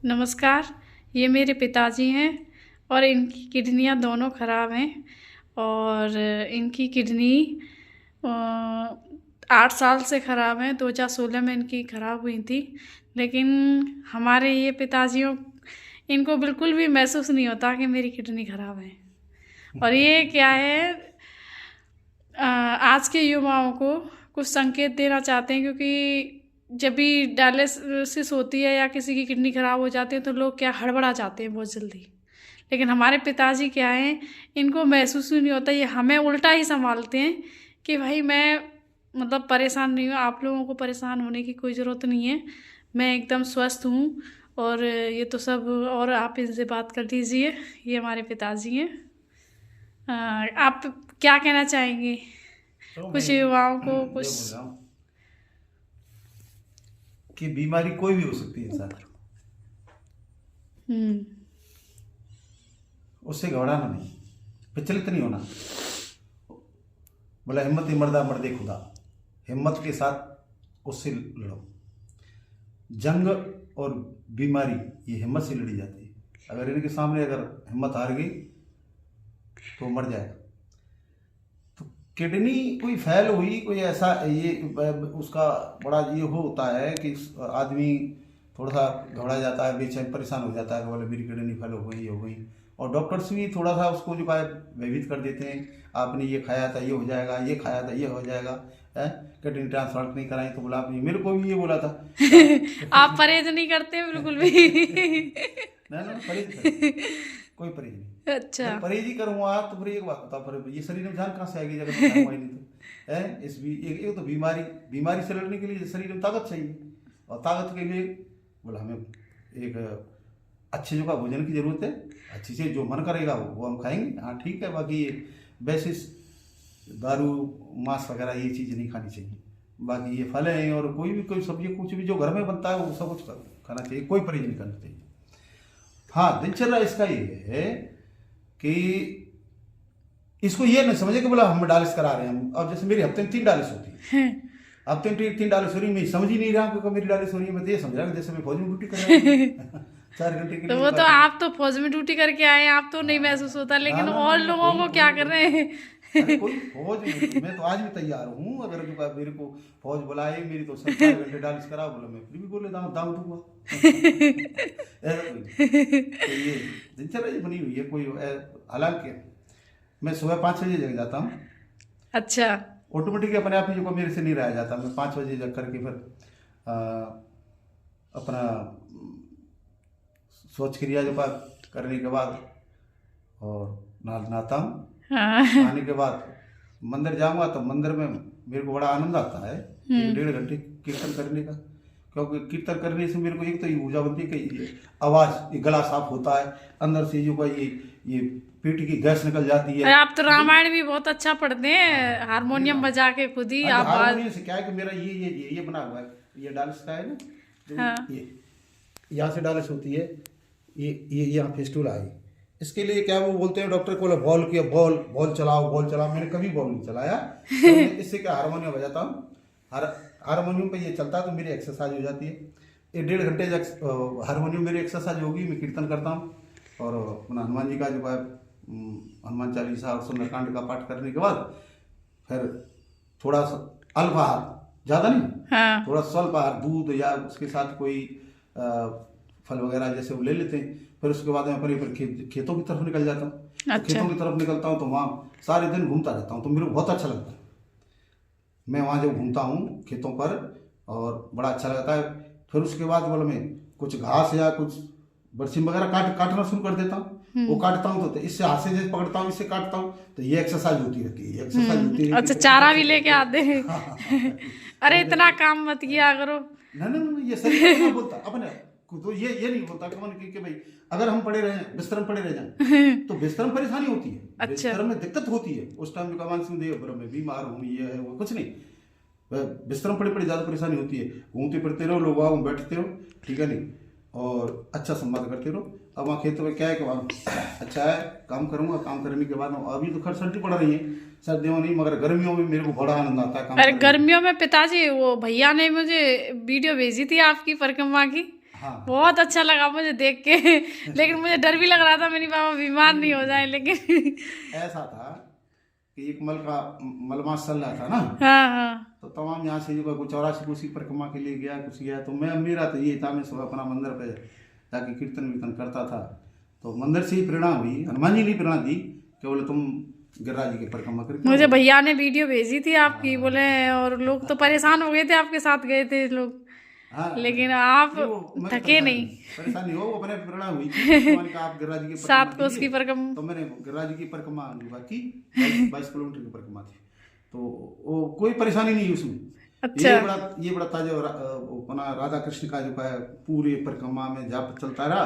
नमस्कार। ये मेरे पिताजी हैं और इनकी किडनियां दोनों ख़राब हैं और इनकी किडनी 8 साल से ख़राब हैं। 2016 में इनकी ख़राब हुई थी, लेकिन हमारे ये पिताजियों इनको बिल्कुल भी महसूस नहीं होता कि मेरी किडनी ख़राब है। और ये क्या है, आज के युवाओं को कुछ संकेत देना चाहते हैं, क्योंकि जब भी डायलिसिस होती है या किसी की किडनी ख़राब हो जाती है तो लोग क्या हड़बड़ा जाते हैं बहुत जल्दी। लेकिन हमारे पिताजी क्या हैं, इनको महसूस ही नहीं होता। ये हमें उल्टा ही संभालते हैं कि भाई मैं मतलब परेशान नहीं हूँ, आप लोगों को परेशान होने की कोई ज़रूरत नहीं है, मैं एकदम स्वस्थ हूँ। और ये तो सब, और आप इनसे बात कर लीजिए। ये हमारे पिताजी हैं। आप क्या कहना चाहेंगे तो कुछ मैं युवाओं को? ये कुछ बोल रहा हूँ कि बीमारी कोई भी हो सकती है इंसान, उससे घबराना नहीं, विचलित नहीं होना। बोला हिम्मत ही मर्दा मर्दे खुदा, हिम्मत के साथ उससे लड़ो। जंग और बीमारी ये हिम्मत से लड़ी जाती है। अगर इनके सामने अगर हिम्मत हार गई तो मर जाएगा। तो किडनी कोई फैल हुई, कोई ऐसा ये उसका बड़ा ये होता है कि आदमी थोड़ा सा घबरा जाता है, बेचैन परेशान हो जाता है कि बोले मेरी किडनी फेल हो गई, ये हो गई। और डॉक्टर्स भी थोड़ा सा उसको जो है भयभीत कर देते हैं, आपने ये खाया था ये हो जाएगा, ये खाया था ये हो जाएगा, है किडनी ट्रांसप्लांट नहीं कराई तो बोला आपने। मेरे को भी ये बोला था आप परहेज नहीं करते बिल्कुल भी? ना ना परहेज कर, कोई परहेज नहीं। अच्छा। मैं परहेज ही करूँगा तो फिर एक बात बता, फिर ये शरीर में जान कहाँ से आएगी जब मैं खाऊंगा ही नहीं तो, है इस भी एक तो बीमारी से लड़ने के लिए शरीर में ताकत चाहिए, और ताकत के लिए बोला हमें एक अच्छे जगह भोजन की जरूरत है। अच्छी से जो मन करेगा वो हम खाएंगे, हाँ ठीक है। बाकी ये वैसे दारू मांस वगैरह ये चीज़ नहीं खानी चाहिए। बाकी ये फल हैं और कोई सब्जी कुछ भी जो घर में बनता है वो सब कुछ खाना चाहिए, कोई परहेज नहीं करना चाहिए। हाँ, दिनचर्या इसका ये है कि इसको ये नहीं समझे कि बोला हम डायलिसिस करा रहे हैं। अब जैसे मेरी हफ्ते में 3 डायलिसिस होती है, हफ्ते में 3 डायलिसिस हो रही, मैं समझ ही नहीं रहा क्योंकि मेरी डायलिसिस हो रही है। मैं तो ये समझ रहा हूँ जैसे मैं फौज में ड्यूटी कर रहा हूँ 4 घंटे के तो लिए। वो तो आप तो फौज में ड्यूटी करके आए हैं, आप तो नहीं महसूस होता, लेकिन और लोगों को क्या कर रहे हैं? अरे कोई फौज मैं तो आज भी तैयार हूँ। अगर जो मेरे को फौज बुलाए, मेरी तो 4 घंटे डायलिसिस करा, बोला मैं फिर भी बोले दाम दूंगा ऐसा कोई। तो ये दिनचर्या ये बनी हुई है। कोई हालांकि मैं सुबह 5 बजे जग जाता हूँ। अच्छा। ऑटोमेटिक अपने आप ही जो मेरे से नहीं रहा जाता। मैं 5 बजे जग करके फिर अपना शौच क्रिया जो करने के बाद और नहाता हूँ। आने के बाद मंदिर जाऊंगा तो मंदिर में मेरे को बड़ा आनंद आता है 1-1.5 घंटे कीर्तन करने का। क्योंकि कीर्तन करने से मेरे को एक तो ये ऊर्जा बनती है कि आवाज, ये गला साफ होता है, अंदर से जो ये पेट की गैस निकल जाती है। आप तो रामायण भी बहुत अच्छा पढ़ते हैं, हारमोनियम बजा के खुद ही आप। हारमोनियम से क्या है कि मेरा ये बना हुआ है, ये डालिस का है ना, ये यहाँ से डालिस होती है, ये यहाँ फिस्टुला है। इसके लिए क्या वो बोलते हैं डॉक्टर को, बॉल चलाओ। मैंने कभी बॉल नहीं चलाया। तो इससे क्या हारमोनियम बजाता हूँ, हारमोनियम पे ये चलता है तो मेरी एक्सरसाइज हो जाती है। 1-1.5 घंटे हारमोनियम मेरी एक्सरसाइज होगी, मैं कीर्तन करता हूँ। और अपना हनुमान जी का जो है हनुमान चालीसा और सुंदरकांड का पाठ करने के बाद फिर थोड़ा सा अल्पाहार, ज़्यादा नहीं, थोड़ा स्वल्प आहार, दूध या उसके साथ कोई फल वगैरह जैसे वो ले लेते हैं। फिर उसके बाद मैं अपने खेतों की तरफ निकल जाता हूँ। अच्छा। खेतों की तरफ निकलता हूँ तो वहाँ सारे दिन घूमता रहता हूँ, तो मेरे को बहुत अच्छा लगता है। मैं वहाँ जब घूमता हूँ खेतों पर और बड़ा अच्छा लगता है। फिर उसके बाद बोलो मैं कुछ घास या कुछ बरसीम वगैरह काटना शुरू कर देता हूँ। वो काटता हूँ तो इससे हाथ से जैसे पकड़ता हूँ, इससे काटता हूँ, तो ये एक्सरसाइज होती रहती है, एक्सरसाइज होती है। अच्छा, चारा भी लेके आते हैं? अरे इतना काम मत किया करो। ना ये शरीर बोलता अपने तो ये नहीं बोलता कि भाई अगर हम पड़े रहे बिस्तर में पड़े रह जाए तो बिस्तर में परेशानी होती है। अच्छा। बिस्तर में दिक्कत होती है उस टाइम जो कमान सिंह देव मैं बीमार हूँ, ये है वो कुछ नहीं, बिस्तर में पड़े ज़्यादा परेशानी होती है। घूमते फिरते रहो, लोग आओ बैठते रहो, ठीक है नहीं, और अच्छा संवाद करते रहो। अब वहाँ खेतों में क्या है कि अच्छा है, काम करूँगा, काम करने के बाद अभी तो खैर सर्दी पड़ रही है, सर्दियों नहीं मगर गर्मियों में मेरे को बड़ा आनंद आता है काम। अरे गर्मियों में पिताजी, वो भैया ने मुझे वीडियो भेजी थी आपकी परिक्रमा की, हाँ बहुत अच्छा लगा मुझे देख के। लेकिन मुझे डर भी लग रहा था मेरी पापा बीमार नहीं हो जाए, लेकिन ऐसा था कि एक मलमास चल रहा था ना, हाँ हाँ तो तमाम यहाँ से जो कोई 84 कोसी परिक्रमा के लिए गया, कुछ गया, तो मेरा तो ये था, मैं सुबह अपना मंदिर पे जाके कीर्तन वीर्तन करता था। तो मंदिर से ही प्रेरणा हुई, हनुमान जी ने प्रेरणा दी कि बोले तुम गिरिराज जी की परिक्रमा करके मुझे भैया ने वीडियो भेजी थी आपकी, बोले, और लोग तो परेशान हो गए थे, आपके साथ गए थे लोग, हाँ, लेकिन आप मैं थके नहीं। परेशानी हो, वो अपने प्रेरणा हुई थी, भगवान का आप गिरिराज जी की परिक्रमा 7 कोस की परिक्रमा। तो मैंने गिरिराज जी की परिक्रमा की 22 किलोमीटर की परिक्रमा थी, तो वो कोई परेशानी नहीं उसमें। अच्छा। ये बड़ा ताजा अपना राधा कृष्ण का जो है पूरे परिक्रमा में जाप चलता रहा,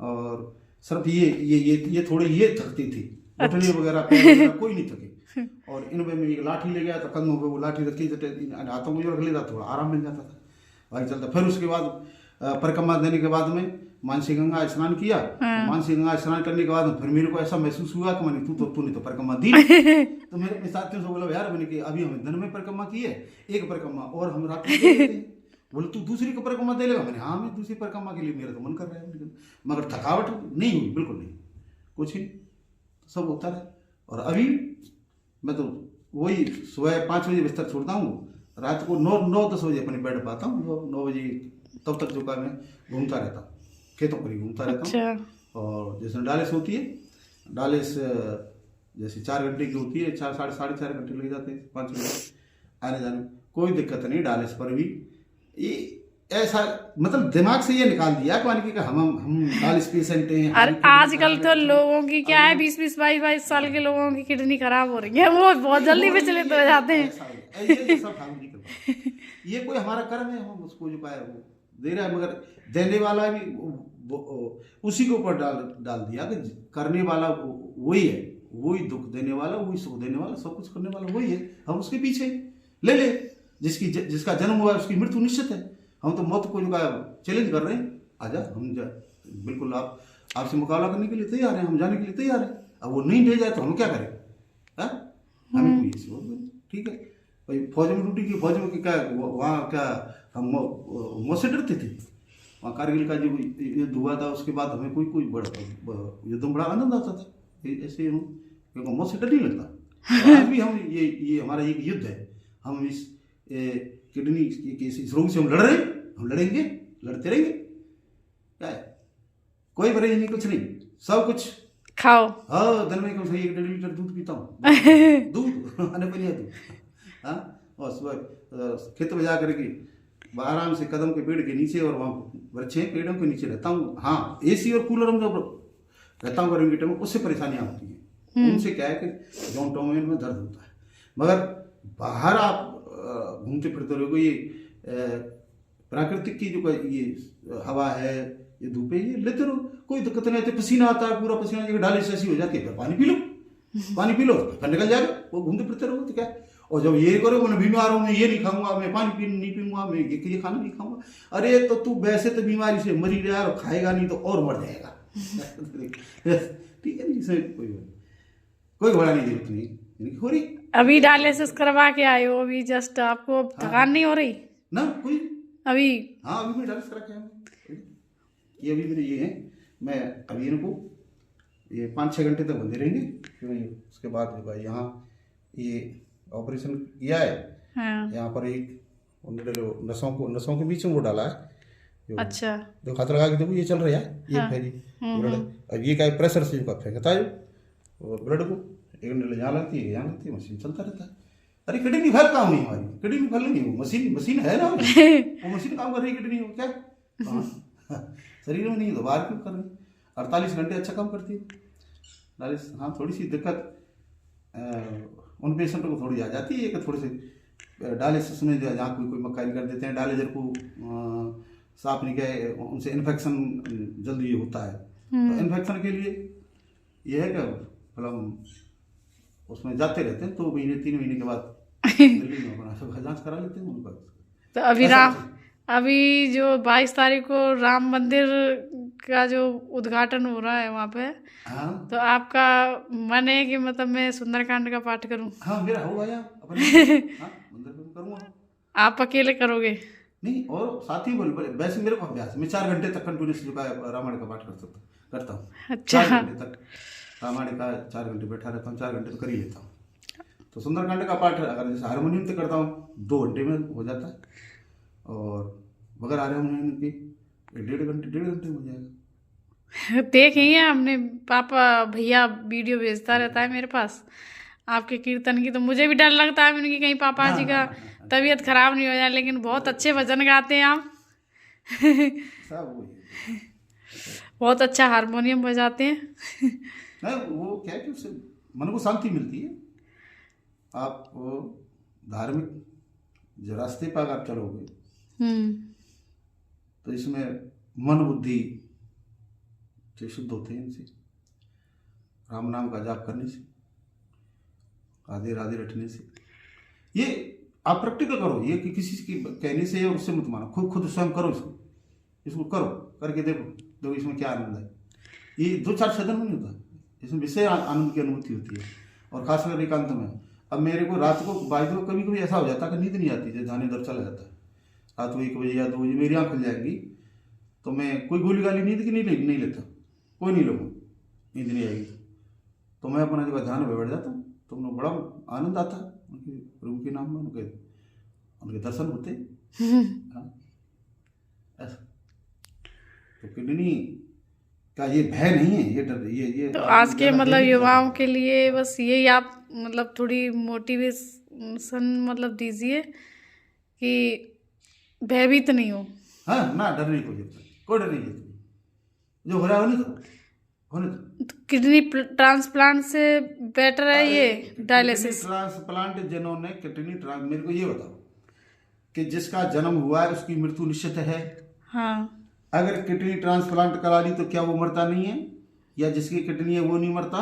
और सिर्फ ये थोड़े ये थकती थी, घुटने वगैरह पैर वगैरह कोई नहीं थके। और इनमें मैं एक लाठी ले गया तो कंधों पे वो लाठी रखी, हाथों में जो रख लेता, थोड़ा आराम मिल जाता था, वही चलता। फिर उसके बाद परिक्रमा देने के बाद में मानसी गंगा स्नान किया। मानसी गंगा स्नान करने के बाद फिर मेरे को ऐसा महसूस हुआ कि मैंने तूने तो परिक्रमा दी। तो मेरे अपने साथियों से बोला, यार मैंने कि अभी हमें दिन में परिक्रमा की है, एक परिक्रमा और हम रात में दे देते हैं। बोले तू दूसरी को परिक्रमा दे लेगा? मैंने हाँ, मैं दूसरी परिक्रमा के लिए मेरा तो मन कर रहा है, लेकिन मगर थकावट नहीं हुई, बिल्कुल नहीं, कुछ ही सब होता रहा। और अभी मैं तो वही सुबह 5 बजे बिस्तर छोड़ता हूँ, रात को 9-10 बजे अपने बेड पर आता हूँ, 9 बजे तब तक जो का मैं घूमता रहता हूँ, खेतों पर ही घूमता रहता हूँ। और जैसे डालिस होती है, डालिस जैसे 4 घंटे की होती है, 4 साढ़े 4 घंटे लग जाते हैं 5 बजे आने जाने में, कोई दिक्कत नहीं। डालिस पर भी ये ऐसा मतलब दिमाग से ये निकाल दिया कि हम डालिस पेशेंट हैं। और आजकल तो लोगों की क्या है, 20-20, 22-22 साल के लोगों की किडनी खराब हो रही है, वो बहुत जल्दी विचलित हो जाते हैं। ये सब ठाकुर जी करते, ये कोई हमारा कर्म है, हम उसको जो पाए वो दे रहा है, मगर देने वाला भी उसी के ऊपर डाल दिया कि करने वाला वही है, वही दुख देने वाला, वही सुख देने वाला, सब कुछ करने वाला वही है, हम उसके पीछे ले जिसका जन्म हुआ है उसकी मृत्यु निश्चित है। हम तो मौत को जो चैलेंज कर रहे हैं, आजा हम बिल्कुल आपसे मुकाबला करने के लिए तैयार हैं, हम जाने के लिए तैयार हैं। अब वो नहीं ले जाए तो हम क्या करें? हमें कोई ऐसी ठीक है भाई, फौज में ड्यूटी की, फौज में क्या वहाँ क्या हम मौत से डरते थे? वहाँ कारगिल का जो युद्ध हुआ था उसके बाद हमें कोई बड़ा युद्ध में बड़ा आनंद आता था, ऐसे हम क्योंकि मौत से डर नहीं लगता। आज भी हम ये हमारा एक युद्ध है, हम इस किडनी के इस रोग से हम लड़ रहे हैं, हम लड़ेंगे, लड़ते रहेंगे। क्या है, कोई परहेज नहीं, कुछ नहीं, सब कुछ खाओ। हाँ, दिन में कम से 1-1.5 लीटर दूध पीता हूँ, दूध आने पर दूध। हाँ, और सुबह खेत में जा करके आराम से कदम के पेड़ के नीचे, और वहाँ वृक्ष हैं, पेड़ों के नीचे रहता हूँ। हाँ, एसी और कूलर में जब रहता हूँ गर्मी के टाइम में, उससे परेशानियाँ होती हैं। उनसे क्या है कि जॉइंटों में दर्द होता है, मगर बाहर आप घूमते फिरते रहोगे, ये प्राकृतिक की जो ये हवा है, ये धूप है, ये लेते रहो, कोई दिक्कत नहीं आती। पसीना आता है, पूरा पसीना जगह डालिस ऐसी हो जाती है, फिर पानी पी लो फिर निकल जाएगा, वो घूमते फिरते रहो तो क्या। और जब ये करो, मैं बीमार हूँ, मैं ये नहीं खाऊंगा, मैं पानी नहीं पीऊंगा, मैं ये खाना नहीं खाऊंगा, अरे तो तू वैसे तो बीमारी से मरी रहा और खाएगा नहीं तो और मर जाएगा। ठीक है, इसमें कोई घोड़ा नहीं, जरूरत नहीं हो रही। अभी डायलिसिस करवा के आए हो, अभी जस्ट आपको थकान नहीं हो रही ना कोई अभी? हाँ, अभी मैं डायलिसिस करा के आया, ये अभी मेरे ये है, मैं अभी इनको ये 5-6 घंटे तक बंधे रहेंगे, क्योंकि उसके बाद जो है यहाँ ये ऑपरेशन किया है। हाँ। यहाँ पर एक नसों के बीच में वो डाला है। अच्छा, जो हाथ लगा के देखो, ये चल रहा है, ये फेरी ब्लड। अब ये क्या प्रेशर से फेंकता है ब्लड को, एक नली यहाँ लगती है, यहाँ लगती है, मशीन चलता रहता है। अरे किडनी फैल काम नहीं, हमारी किडनी फैल नहीं, वो मशीन है ना, वो मशीन काम कर रही है, किडनी हो क्या शरीर में नहीं तो बाहर क्यों कर रही? 48 घंटे अच्छा काम करती है। हाँ, थोड़ी सी दिक्कत उन पेशेंटों को थोड़ी आ जाती है कि थोड़े से डायलिसिस में जहाँ कोई मक्कारी कर देते हैं, डायलिजर को साफ नहीं गए, उनसे इन्फेक्शन जल्दी होता है। तो इन्फेक्शन के लिए यह है कि मतलब उसमें जाते रहते हैं, 2 महीने 3 महीने के बाद दिल्ली में अपना सब जाँच करा लेते हैं उनका। तो अभी जो 22 तारीख को राम मंदिर का जो उद्घाटन हो रहा है वहाँ पे, हाँ, तो आपका मन है कि मतलब मैं सुंदरकांड का पाठ करूँ? हाँ, मेरा होगा यार, अपने हाँ, मंदिर में करूँगा। आप अकेले करोगे? नहीं, और साथ ही बोले वैसे मेरे को अभ्यास है, मैं 4 घंटे तक कंटिन्यूस जो है रामायण का पाठ करता हूँ। अच्छा। 4 घंटे तक रामायण का 4 घंटे बैठा रहता हूँ, 4 घंटे तो कर ही लेता हूँ। तो सुंदरकांड का पाठ अगर जैसे हारमोनियम से करता हूँ 2 घंटे में हो जाता है, और बगैर हारमोनियम की 1.5 घंटे में हो जाएगा। देखेंगे, हमने पापा भैया वीडियो भेजता रहता है मेरे पास आपके कीर्तन की, तो मुझे भी डर लगता है उनकी कहीं पापा जी का तबीयत खराब नहीं हो जाए, लेकिन बहुत अच्छे भजन गाते हैं आप। सब वही बहुत अच्छा हारमोनियम बजाते हैं। नहीं, वो क्या है कि उससे मन को शांति मिलती है। आप धार्मिक जो रास्ते पर अगर चलोगे तो इसमें मन बुद्धि से शुद्ध होते हैं। इनसे राम नाम का जाप करने से, राधे राधे रटने से, ये आप प्रैक्टिकल करो। ये कि किसी की कहने से और उससे मत मानो, खुद स्वयं करो इसको करो, करके देखो इसमें क्या आनंद है। ये 2-4 साधन में नहीं होता, इसमें विषय आनंद की अनुभूति होती है, और खासकर एकांत में। अब मेरे को रात को बाइदो कभी कभी ऐसा हो जाता है कि नींद नहीं आती, जैसे ध्यान इधर चला जाता है, रात को 1 बजे या 2 बजे मेरी आँख खुल जाएगी, तो मैं कोई गोली गाली नींद की नहीं लेता, कोई नहीं लूँगा, नींद नहीं आएगी तो मैं अपना जगह ध्यान में बैठ जाता हूँ। तो उन्हें बड़ा आनंद आता है, उनके प्रभु के नाम में उनके दर्शन होते। हाँ, ऐसा तो किडनी का ये भय नहीं है, ये डर, ये तो आज के मतलब युवाओं के लिए बस यही आप मतलब थोड़ी मोटिवेशन मतलब दीजिए कि भयभीत नहीं हो। हाँ ना, डर नहीं, कोई डर नहीं है, जो हो रहा है होने दो। तो किडनी ट्रांसप्लांट से बेटर है ये डायलिसिस। ट्रांसप्लांट जिन्होंने मेरे को ये बताओ कि जिसका जन्म हुआ है उसकी मृत्यु निश्चित है। हाँ। अगर किडनी ट्रांसप्लांट करा ली तो क्या वो मरता नहीं है, या जिसकी किडनी है वो नहीं मरता।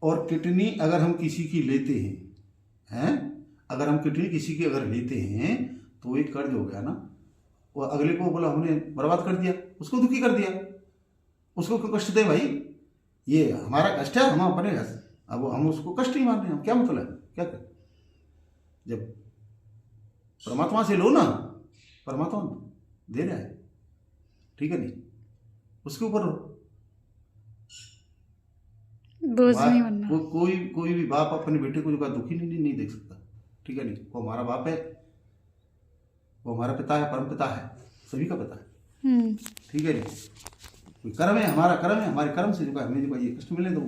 और किडनी अगर हम किसी की लेते हैं अगर हम किडनी किसी की अगर लेते हैं तो एक कर्ज हो गया ना, वो अगले को बोला हमने बर्बाद कर दिया, उसको दुखी कर दिया, उसको क्यों कष्ट दे भाई, ये हमारा कष्ट है, हम अपने अब हम उसको कष्ट नहीं मान रहे हैं, क्या मतलब क्या कर, जब परमात्मा से लो ना, परमात्मा दे रहा है, ठीक है नहीं, उसके ऊपर बोझ नहीं बनना। कोई भी बाप अपने बेटे को जो का दुखी नहीं देख सकता, ठीक है नहीं, वो हमारा बाप है, वो हमारा पिता है, परम पिता है, सभी का पिता है, ठीक है नहीं। कर्म है, हमारा कर्म है, हमारे कर्म से जो हमें जो ये कष्ट मिले तो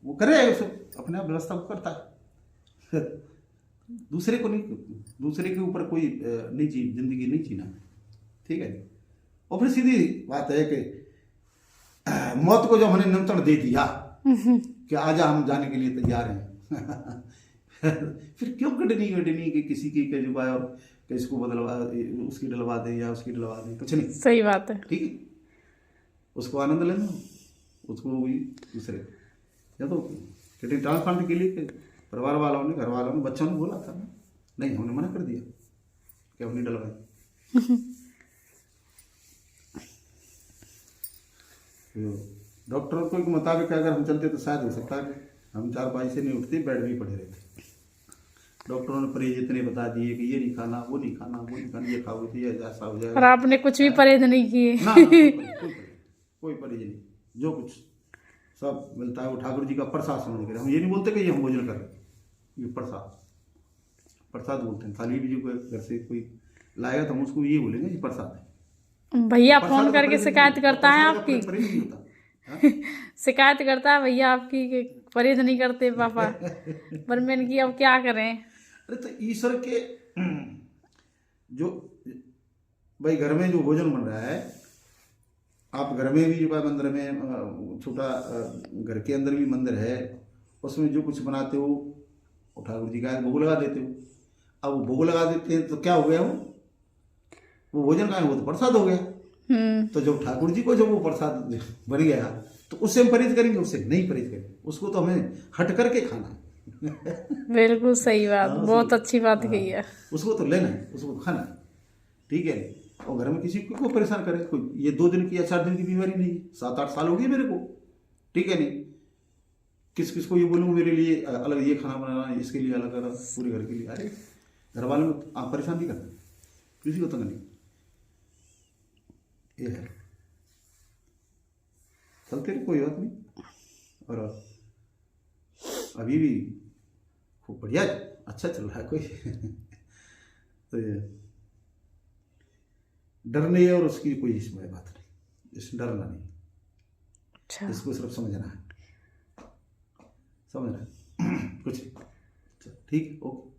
वो करे, उसे अपने आप व्यवस्था को करता है। दूसरे को नहीं, दूसरे के ऊपर कोई नहीं जिंदगी नहीं जीना, ठीक है। और फिर सीधी बात है कि मौत को जब हमने निमंत्रण दे दिया कि आजा हम जाने के लिए तैयार हैं फिर क्यों कटनी कि किसी की जुबान और किसको बदलवा, उसकी डलवा दें या उसकी डलवा दें, कुछ नहीं, सही बात है, ठीक है। उसको आनंद लेना, उसको भी दूसरे, या तो किडनी ट्रांसप्लांट के लिए परिवार वालों ने, घर वालों ने, बच्चों ने बोला था ना, नहीं, हमने मना कर दिया कि हम नहीं डलवाएं। डॉक्टरों के मुताबिक अगर हम चलते तो शायद हो सकता है हम 4-5 से नहीं उठते, बेड में ही पड़े रहते। डॉक्टरों ने परहेज इतने बता दिए कि ये नहीं खाना, वो नहीं खाना, वो नहीं खाना, ये खाओगे तो ये ऐसा हो जाएगा, और आपने कुछ भी परहेज नहीं किए ना, कोई परहेज नहीं, जो कुछ सब मिलता है वो ठाकुर जी का प्रसाद समझ कर। हम ये नहीं बोलते कि ये हम भोजन करें, ये प्रसाद बोलते हैं। थाली भी जो घर से कोई लाएगा तो हम उसको ये बोलेंगे ये प्रसाद है। भैया फोन करके शिकायत करता है आपकी, शिकायत करता है भैया आपकी कि परहेज नहीं करते पापा, पर मैंने की अब क्या करें। अरे तो ईश्वर के जो भाई घर में जो भोजन बन रहा है, आप घर में भी जो मंदिर में छोटा घर के अंदर भी मंदिर है, उसमें जो कुछ बनाते हो वो ठाकुर जी का भोग लगा देते हो। अब वो भोग लगा देते हैं तो क्या हो गया, वो भोजन का है, वो तो प्रसाद हो गया। तो जब ठाकुर जी को जब वो प्रसाद बन गया तो उससे हम परहेज करेंगे, उससे नहीं परहेज करेंगे, उसको तो हमें हट करके खाना है। बिल्कुल सही बात, बहुत अच्छी बात कही है। उसको तो लेना है, उसको खाना है, ठीक है। और घर में किसी को परेशान करे, कोई ये 2 दिन की या 4 दिन की बीमारी नहीं है, 7-8 साल हो गई मेरे को, ठीक है नहीं। किस को ये बोलूँ मेरे लिए अलग ये खाना बनाना, इसके लिए अलग पूरे घर के लिए, अरे घर वालों को आप परेशान नहीं करना, किसी को तंग नहीं। ये है, चलते रहे, कोई बात नहीं। और अभी भी खूब बढ़िया अच्छा चल रहा है, कोई तो ये डरने और उसकी कोई इसमें बात नहीं, इसमें डरना नहीं, अच्छा इसको सिर्फ समझना है, समझ रहे हैं? कुछ ठीक, ओके।